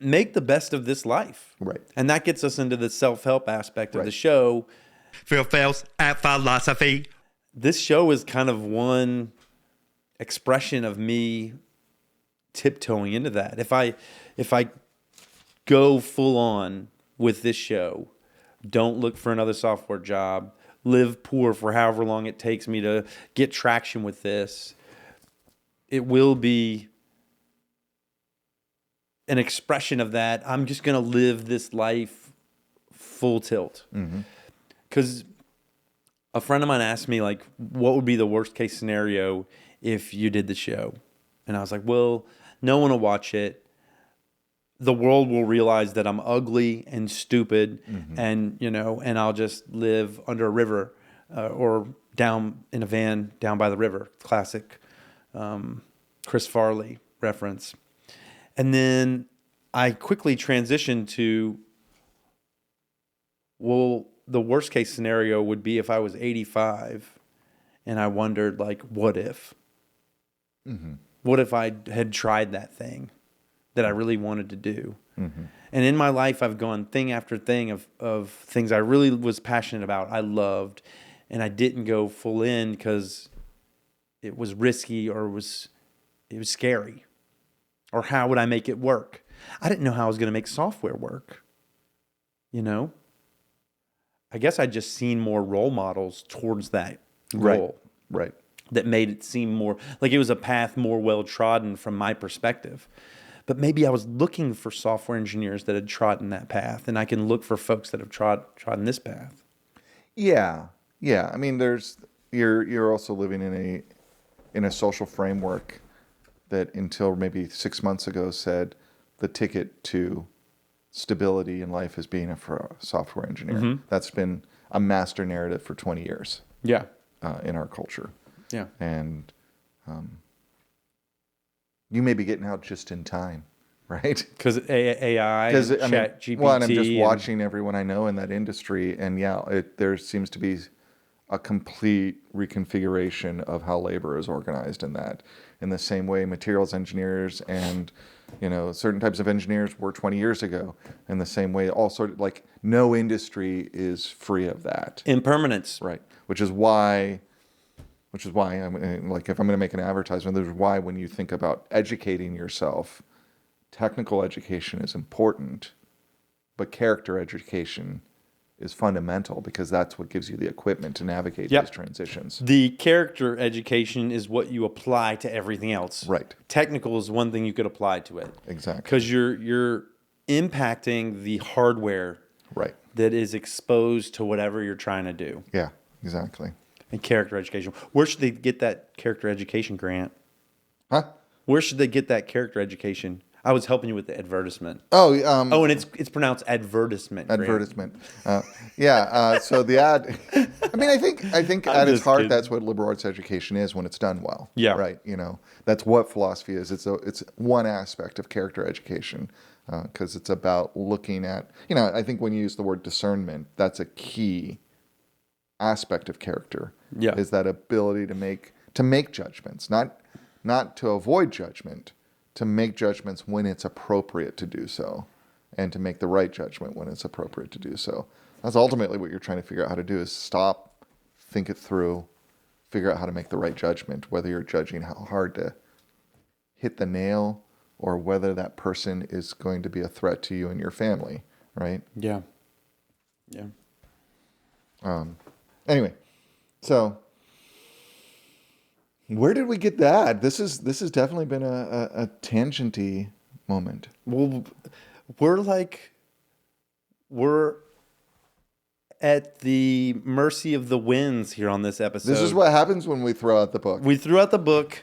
make the best of this life. Right. And that gets us into the self-help aspect of Right. the show. Phails at philosophy. This show is kind of one expression of me tiptoeing into that. If I go full on with this show, don't look for another software job, live poor for however long it takes me to get traction with this, it will be an expression of that. I'm just going to live this life full tilt. Because a friend of mine asked me, like, what would be the worst case scenario if you did the show? And I was like, well, no one will watch it. The world will realize that I'm ugly and stupid, and and I'll just live under a river or down in a van down by the river. Classic Chris Farley reference. And then I quickly transitioned to, well, the worst case scenario would be if I was 85 and I wondered, like, what if? What if I had tried that thing that I really wanted to do? And in my life, I've gone thing after thing of things I really was passionate about, I loved, and I didn't go full in because it was risky or it was scary. Or how would I make it work? I didn't know how I was going to make software work. I guess I'd just seen more role models towards that goal. Right. That made it seem more like it was a path more well trodden from my perspective. But maybe I was looking for software engineers that had trodden that path, and I can look for folks that have trodden this path. Yeah. I mean, you're also living in a social framework that until maybe 6 months ago said the ticket to stability in life is being a software engineer. That's been a master narrative for 20 years. Yeah. In our culture. Yeah. And you may be getting out just in time, right? Because AI, Chat GPT. Well, and I'm just watching everyone I know in that industry, and there seems to be a complete reconfiguration of how labor is organized in that. In the same way materials engineers and certain types of engineers were 20 years ago. In the same way, like no industry is free of that. Impermanence. Right. Which is why I'm like, if I'm going to make an advertisement, there's why when you think about educating yourself, technical education is important, but character education is fundamental because that's what gives you the equipment to navigate these transitions. The character education is what you apply to everything else. Right. Technical is one thing you could apply to it. Exactly. Because you're impacting the hardware that is exposed to whatever you're trying to do. Yeah, exactly. And character education. Where should they get that character education, Grant? Huh? Where should they get that character education? I was helping you with the advertisement. Oh, and it's pronounced advertisement. Grant. Advertisement. So the ad. I mean, I think at its heart, that's what liberal arts education is when it's done well. Yeah. Right. That's what philosophy is. It's one aspect of character education because it's about looking at. I think when you use the word discernment, that's a key aspect of character. Yeah. Is that ability to make judgments, not to avoid judgment. To make judgments when it's appropriate to do so, and to make the right judgment when it's appropriate to do so. That's ultimately what you're trying to figure out how to do is stop, think it through, figure out how to make the right judgment, whether you're judging how hard to hit the nail or whether that person is going to be a threat to you and your family, right? Yeah. Anyway, so where did we get that? This has definitely been a tangenty moment. Well, we're at the mercy of the winds here on this episode. This is what happens when we throw out the book. We threw out the book.